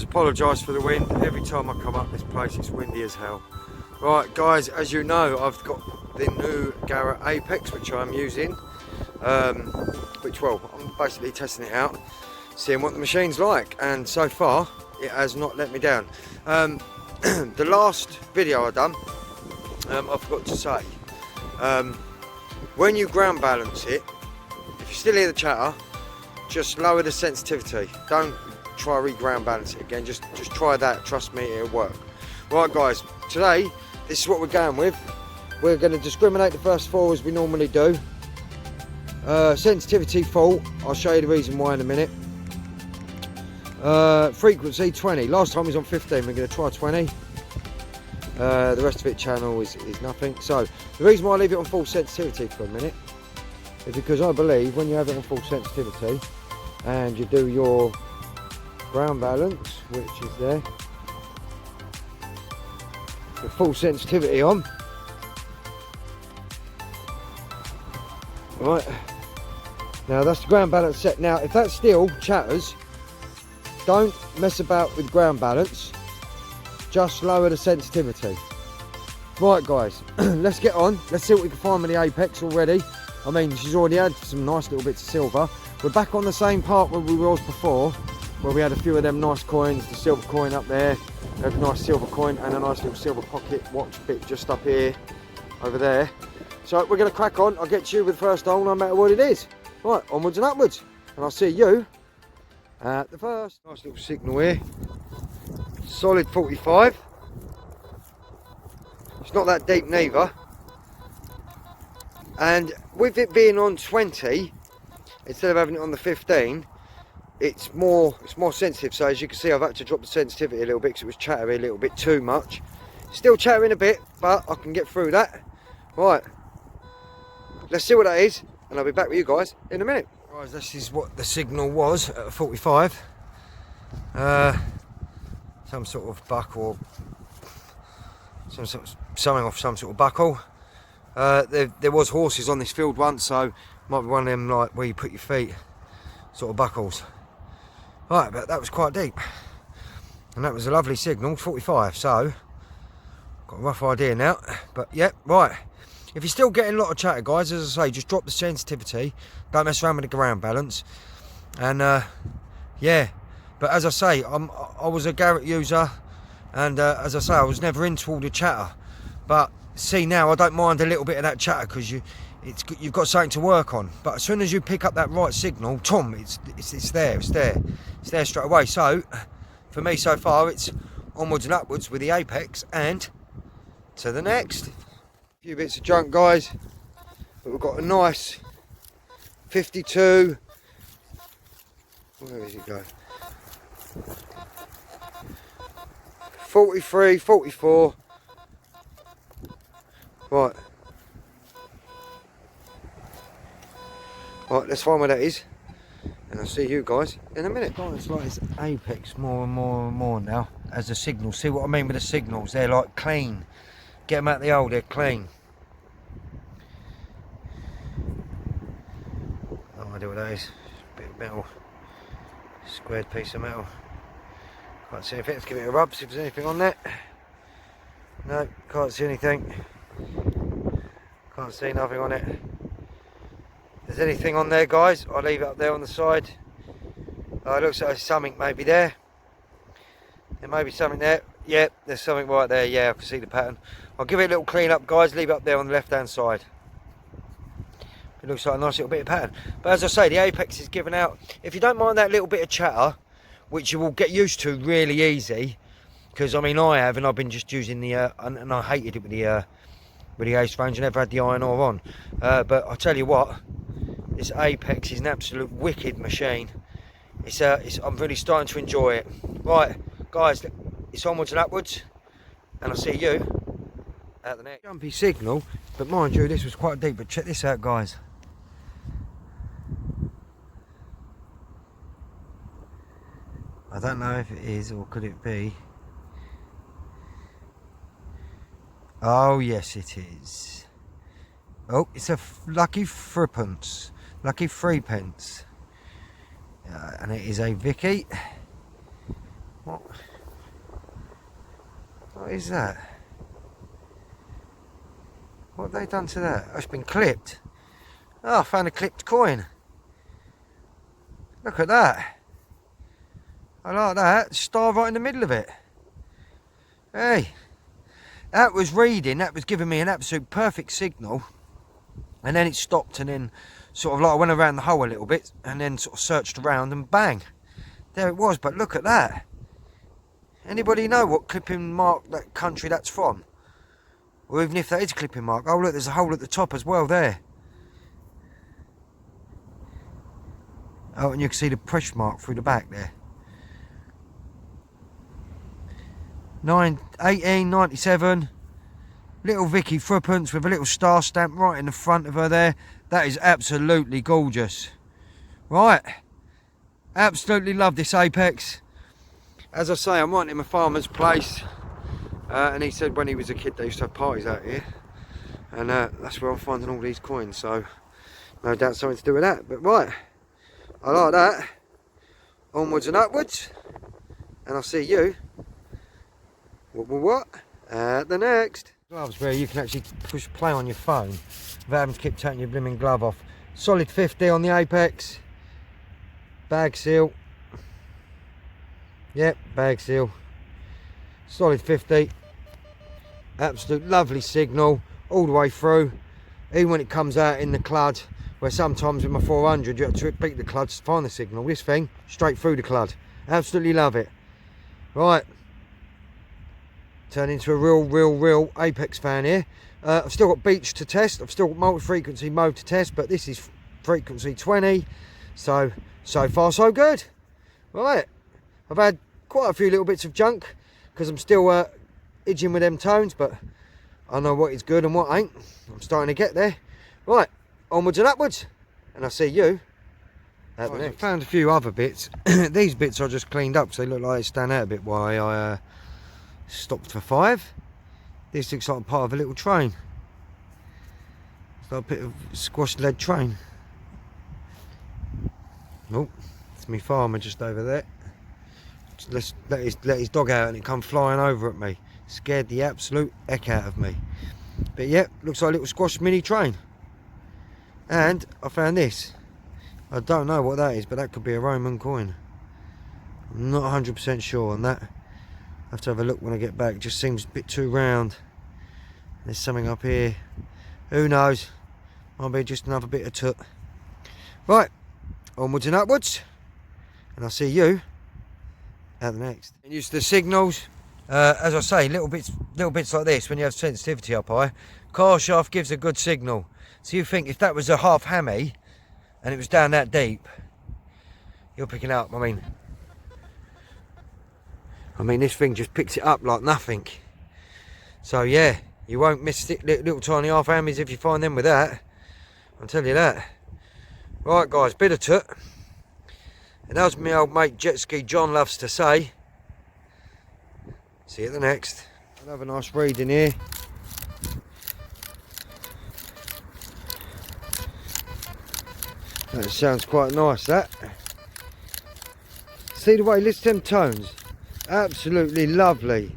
apologise for the wind. Every time I come up this place it's windy as hell. Right guys, as you know, I've got the new Garrett Apex which I'm using, I'm basically testing it out, seeing what the machine's like, and so far it has not let me down. The last video I done, I forgot to say, when you ground balance it, if you still hear the chatter, just lower the sensitivity. Don't try re-ground balance it again, just try that, trust me, it'll work. Right guys, today this is what we're going with. We're going to discriminate the first four as we normally do. Sensitivity fault, I'll show you the reason why in a minute. Frequency 20, last time it was on 15, we're going to try 20. The rest of it channel is nothing. So the reason why I leave it on full sensitivity for a minute is because I believe when you have it on full sensitivity and you do your ground balance, which is there, the full sensitivity on, right, now that's the ground balance set. Now if that still chatters, don't mess about with ground balance, just lower the sensitivity. Right guys, let's get on, let's see what we can find with the Apex already. I mean, she's already had some nice little bits of silver. We're back on the same part where we was before, where we had a few of them nice coins, the silver coin up there, a nice silver coin and a nice little silver pocket watch bit just up here, over there. So we're going to crack on. I'll get to you with the first hole no matter what it is. Right, onwards and upwards, and I'll see you at the first. Nice little signal here, solid 45. It's not that deep neither, and with it being on 20 instead of having it on the 15, it's more sensitive. So as you can see, I've had to drop the sensitivity a little bit because it was chattering a little bit too much. Still chattering a bit, but I can get through that. Right, let's see what that is, and I'll be back with you guys in a minute. Guys, this is what the signal was at 45. Some sort of buckle, something off some sort of buckle. There was horses on this field once, so might be one of them like where you put your feet sort of buckles. Right, but that was quite deep, and that was a lovely signal, 45. So got a rough idea now, but yeah, right. If you're still getting a lot of chatter, guys, as I say, just drop the sensitivity. Don't mess around with the ground balance. And yeah, but as I say, I was a Garrett user, and as I say, I was never into all the chatter. But see now, I don't mind a little bit of that chatter because you've got something to work on. But as soon as you pick up that right signal, Tom, it's there straight away. So for me so far, it's onwards and upwards with the Apex, and to the next. A few bits of junk, guys, but we've got a nice 52. Where does it go? 43, 44. Right, let's find where that is, and I'll see you guys in a minute. It's like it's Apex more and more and more now as a signal. See what I mean with the signals? They're like clean. Get them out the hole, they're clean. No idea what that is. Bit of metal, squared piece of metal. Can't see anything. Let's give it a rub, see if there's anything on that. No, can't see anything. Can't see nothing on it. If there's anything on there, guys, I'll leave it up there on the side. It looks like there's something maybe there. There may be something there. Yeah, there's something right there. Yeah, I can see the pattern. I'll give it a little clean up, guys. Leave it up there on the left hand side. It looks like a nice little bit of pattern. But as I say, the Apex is giving out. If you don't mind that little bit of chatter, which you will get used to really easy, because I mean I have, and I've been just using the and I hated it with the Ace range. I never had the iron ore on. But I tell you what, this Apex is an absolute wicked machine. I'm really starting to enjoy it. Right, guys, it's onwards and upwards, and I'll see you at the next. Jumpy signal, but mind you, this was quite deep. But check this out, guys. I don't know if it is, or could it be? Oh yes, it is. Oh, it's a lucky threepence, lucky 3 pence, and it is a Vicky. What is that? What have they done to that? Oh, it's been clipped. Oh, I found a clipped coin. Look at that. I like that. Star right in the middle of it. Hey. That was reading. That was giving me an absolute perfect signal. And then it stopped, and then sort of like I went around the hole a little bit and then sort of searched around and bang. There it was. But look at that. Anybody know what clipping mark that country that's from? Or even if that is a clipping mark. Oh look, there's a hole at the top as well there. Oh, and you can see the pressure mark through the back there. 1897. Little Vicky threepence with a little star stamp right in the front of her there. That is absolutely gorgeous. Right. Absolutely love this Apex. As I say, I'm right in my farmer's place. And he said when he was a kid they used to have parties out here. And that's where I'm finding all these coins. So, no doubt something to do with that. But right. I like that. Onwards and upwards. And I'll see you. What? At the next. Gloves where you can actually push play on your phone without having to keep taking your blooming glove off. Solid 50 on the Apex. Bag seal. Yep, bag seal. Solid 50. Absolute lovely signal all the way through. Even when it comes out in the clud, where sometimes with my 400 you have to beat the clud to find the signal. This thing, straight through the clud. Absolutely love it. Right. Turn into a real Apex fan here. I've still got beach to test. I've still got multi-frequency mode to test, but this is frequency 20. So far so good. Right. I've had quite a few little bits of junk because I'm still itching with them tones, but I know what is good and what ain't. I'm starting to get there. Right. Onwards and upwards. And I'll see you at the next. I found a few other bits. These bits I just cleaned up because they look like they stand out a bit while I stopped for 5. This looks like part of a little train. It's like a bit of squashed lead train. Oh, it's me farmer just over there. Just let his dog out and it come flying over at me. Scared the absolute heck out of me. But yeah, looks like a little squashed mini train. And I found this. I don't know what that is, but that could be a Roman coin. I'm not 100% sure on that. I have to have a look when I get back. It just seems a bit too round. There's something up here. Who knows? Might be just another bit of toot. Right. Onwards and upwards. And I'll see you at the next. And use the signals. As I say, little bits like this, when you have sensitivity up high, car shaft gives a good signal. So you think if that was a half hammy and it was down that deep, you're picking up. I mean, this thing just picks it up like nothing. So yeah, you won't miss little tiny half hammies if you find them with that. I'll tell you that. Right guys, bit of toot. And as my old mate Jet Ski John loves to say, see you at the next. Another nice read in here. That sounds quite nice, that. See the way it lifts them tones? Absolutely lovely.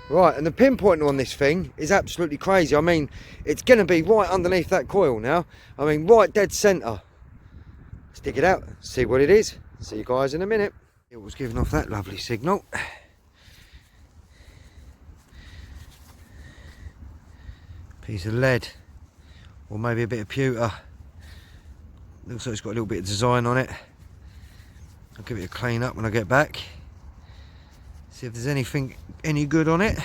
Right, and the pinpointing on this thing is absolutely crazy. I mean, it's going to be right underneath that coil now. I mean, right dead centre. Stick it out, see what it is. See you guys in a minute. It was giving off that lovely signal. Piece of lead, or maybe a bit of pewter. Looks like it's got a little bit of design on it. I'll give it a clean up when I get back. See if there's anything any good on it.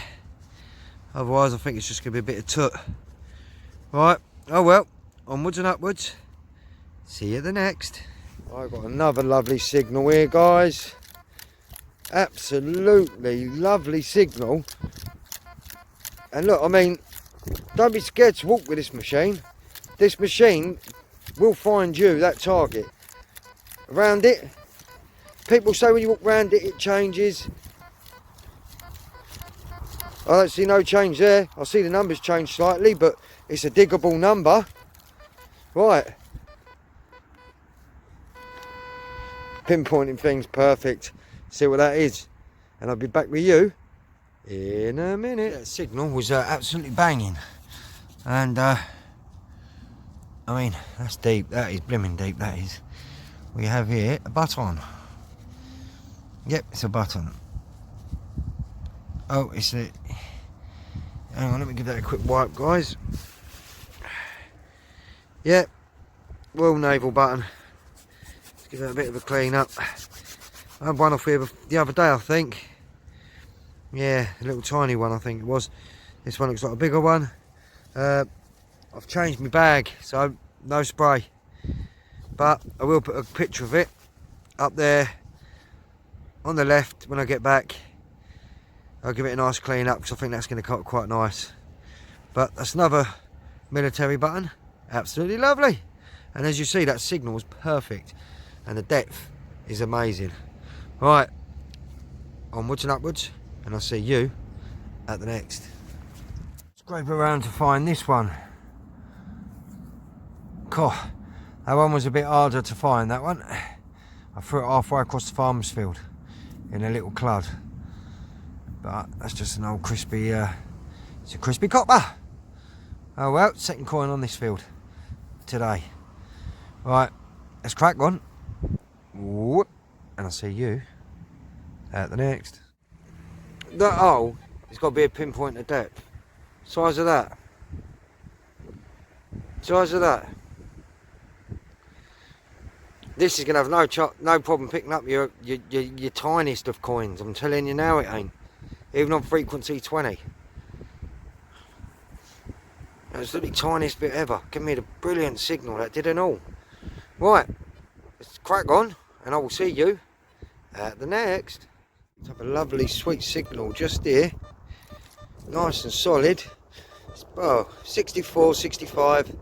Otherwise I think it's just going to be a bit of toot. Right, oh well, onwards and upwards. See you at the next. I've got another lovely signal here guys. Absolutely lovely signal. And look, I mean, don't be scared to walk with this machine. This machine will find you that target. Around it, people say when you walk around it, it changes. I don't see no change there. I see the numbers change slightly, but it's a diggable number. Right. Pinpointing things perfect. see what that is. And I'll be back with you in a minute. That signal was absolutely banging. And, I mean, that's deep. That is blimmin' deep, that is. We have here a button. Yep, it's a button. Oh, it's a... Hang on, let me give that a quick wipe, guys. Yep, Royal Naval button. Let's give that a bit of a clean up. I had one off here the other day, I think. Yeah, a little tiny one, I think it was. This one looks like a bigger one. I've changed my bag, so no spray. But I will put a picture of it up there on the left when I get back. I'll give it a nice clean up because I think that's going to cut quite nice. But that's another military button. Absolutely lovely. And as you see, that signal was perfect. And the depth is amazing. Right, onwards and upwards. And I'll see you at the next. Scrape around to find this one. God, that one was a bit harder to find, that one. I threw it halfway across the farmer's field in a little clud. But that's just an old crispy, it's a crispy copper. Oh well, second coin on this field today. Right, let's crack on. Whoop, and I'll see you at the next. That hole has got to be a pinpoint of depth. Size of that. Size of that. This is going to have no problem picking up your tiniest of coins. I'm telling you now it ain't. Even on frequency 20. It's the tiniest bit ever. Give me the brilliant signal that did it all. Right, let's crack on and I will see you at the next. Let's have a lovely sweet signal just here. Nice and solid. It's, oh, 64, 65.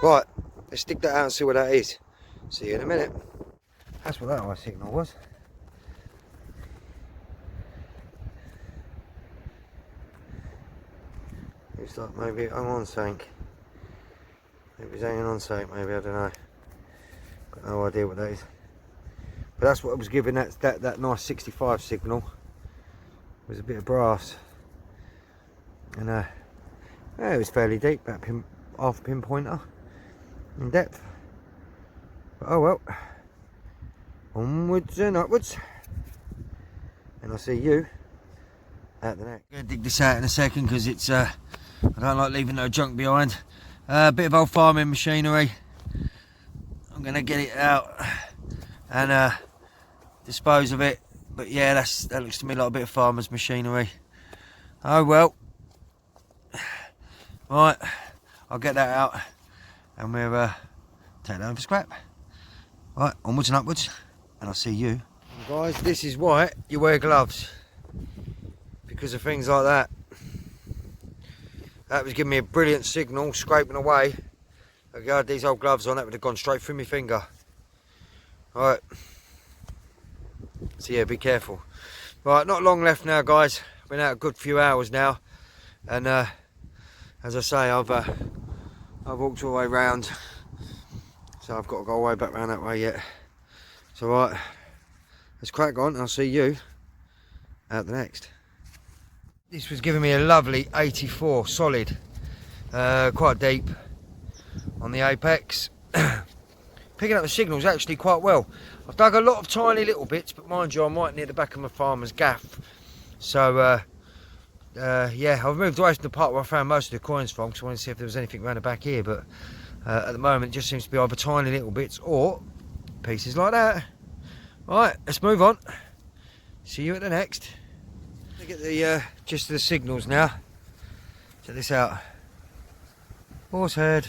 Right, let's stick that out and see what that is. See you in a minute. That's what that eye signal was. It's like maybe I'm on something. Maybe it's hanging on something, maybe, I don't know. Got no idea what that is. But that's what I was giving that nice 65 signal. It was a bit of brass. And yeah, it was fairly deep, about half a pinpointer in depth. But oh well. Onwards and upwards. And I'll see you at the next. I'm going to dig this out in a second because it's I don't like leaving no junk behind. A bit of old farming machinery. I'm going to get it out and dispose of it. But yeah, that looks to me like a bit of farmer's machinery. Oh well. Right, I'll get that out and we'll take that home for scrap. Right, onwards and upwards, and I'll see you. Guys, this is why you wear gloves. Because of things like that. That was giving me a brilliant signal, scraping away. If I had these old gloves on, that would have gone straight through my finger. Right. So yeah, be careful. Right, not long left now, guys. Been out a good few hours now, and as I say, I've walked all the way round, so I've got to go all the way back round that way yet. So right, let's crack on. I'll see you at the next. This was giving me a lovely 84 solid, quite deep on the apex. Picking up the signals actually quite well. I've dug a lot of tiny little bits, but mind you, I'm right near the back of my farmer's gaff. So yeah, I've moved away from the part where I found most of the coins from because I wanted to see if there was anything around the back here, but at the moment it just seems to be either tiny little bits or pieces like that. Right, let's move on. See you at the next. Look at the gist of the signals now. Check this out. Horsehead.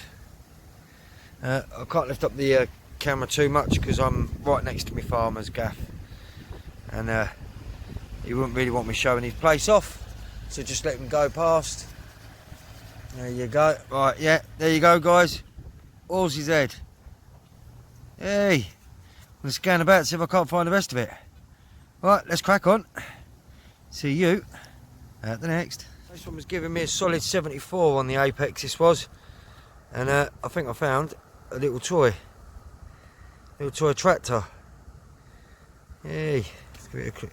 I can't lift up the camera too much because I'm right next to my farmer's gaff, and he wouldn't really want me showing his place off, so just let him go past. There you go. Right, yeah, there you go, guys. All's his head. Hey, I'm gonna scan about, see if I can't find the rest of it. Right, let's crack on. See you at the next. This one was giving me a solid 74 on the apex, this was, and I think I found a little toy. little toy tractor. Hey, let's give it a quick.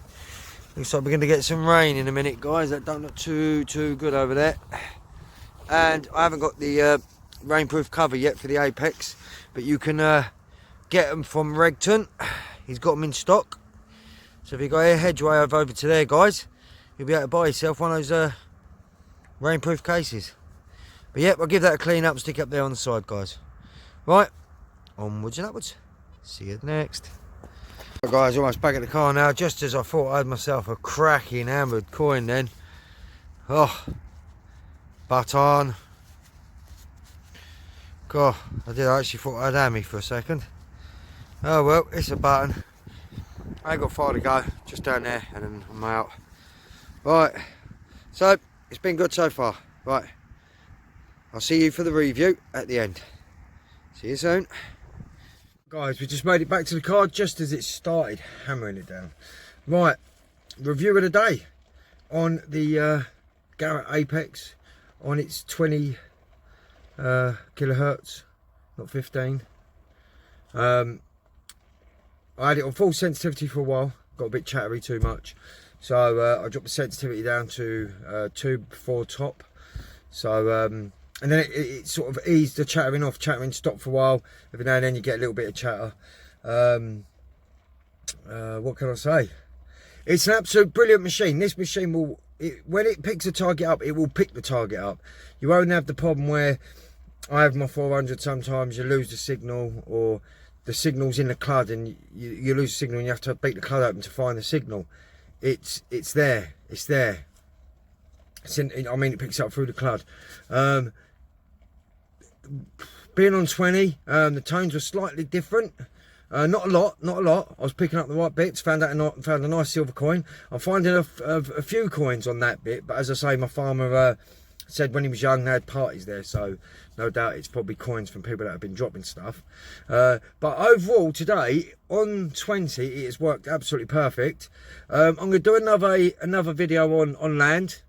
Looks like we're going to get some rain in a minute, guys. That don't look too good over there. And I haven't got the rainproof cover yet for the Apex, but you can get them from Regton. He's got them in stock. So if you go a hedgeway over to there, guys, you'll be able to buy yourself one of those rainproof cases. But yep, I'll give that a clean up and stick up there on the side, guys. Right, onwards and upwards. See you next. Right, guys, almost back at the car now. Just as I thought I had myself a cracking hammered coin then. Oh, button. God, I actually thought I'd hammy for a second. Oh well, it's a button. I ain't got far to go, just down there and then I'm out. Right, so it's been good so far. Right, I'll see you for the review at the end. See you soon. Guys, we just made it back to the car just as it started hammering it down. Right, review of the day on the Garrett Apex on its 20 kilohertz, not 15. I had it on full sensitivity for a while, got a bit chattery too much, so I dropped the sensitivity down to 2 before top. So and then it sort of eased the chattering off. Chattering stopped for a while. Every now and then you get a little bit of chatter. What can I say? It's an absolute brilliant machine. This machine will, when it picks a target up, it will pick the target up. You won't have the problem where I have my 400 sometimes, you lose the signal, or the signal's in the clud and you lose the signal and you have to beat the clud open to find the signal. It's there. It's there. I mean, it picks up through the clud. Being on 20, the tones were slightly different. Not a lot. I was picking up the right bits. Found a nice silver coin. I'm finding a few coins on that bit, but as I say, my farmer said when he was young they had parties there, so no doubt it's probably coins from people that have been dropping stuff. But overall today on 20 it has worked absolutely perfect. I'm going to do another video on land,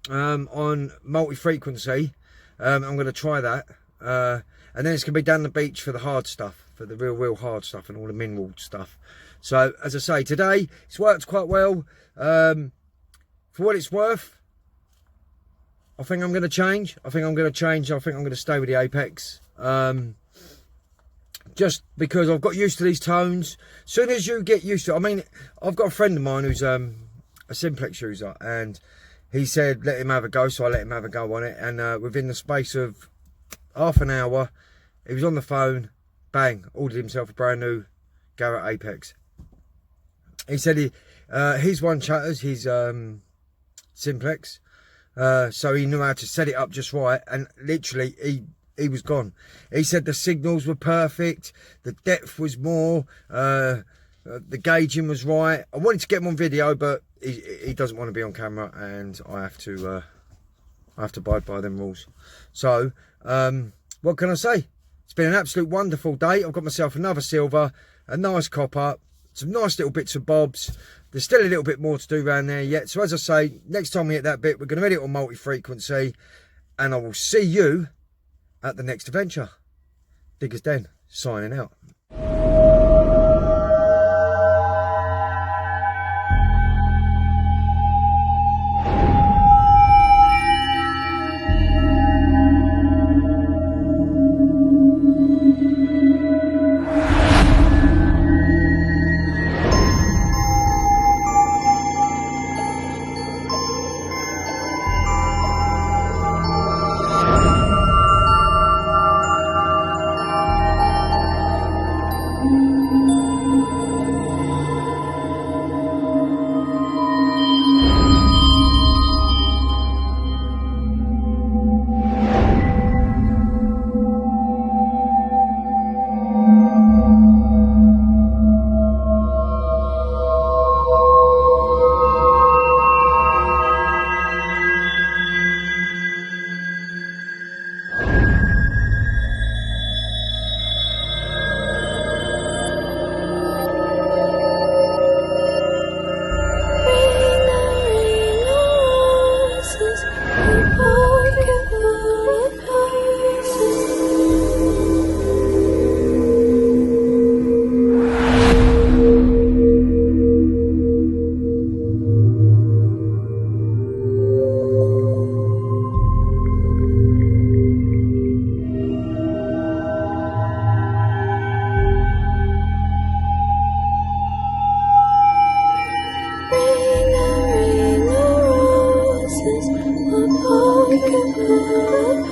on multi-frequency. I'm going to try that, and then it's going to be down the beach for the hard stuff, for the real hard stuff and all the mineral stuff. So as I say, today it's worked quite well. For what it's worth, I think I'm going to change. I think I'm going to stay with the Apex. Just because I've got used to these tones. As soon as you get used to it, I mean, I've got a friend of mine who's a simplex user, and he said let him have a go, so I let him have a go on it, and within the space of half an hour, he was on the phone, bang, ordered himself a brand new Garrett Apex. He said his one chatters, his simplex, so he knew how to set it up just right, and literally he was gone. He said the signals were perfect, the depth was more, the gauging was right. I wanted to get him on video, but he doesn't want to be on camera, and I have to abide by them rules. So what can I say? It's been an absolute wonderful day. I've got myself another silver, a nice copper, some nice little bits and bobs. There's still a little bit more to do around there yet. So as I say, next time we hit that bit, we're going to edit on multi-frequency, and I will see you at the next adventure. Digger's Den, signing out. the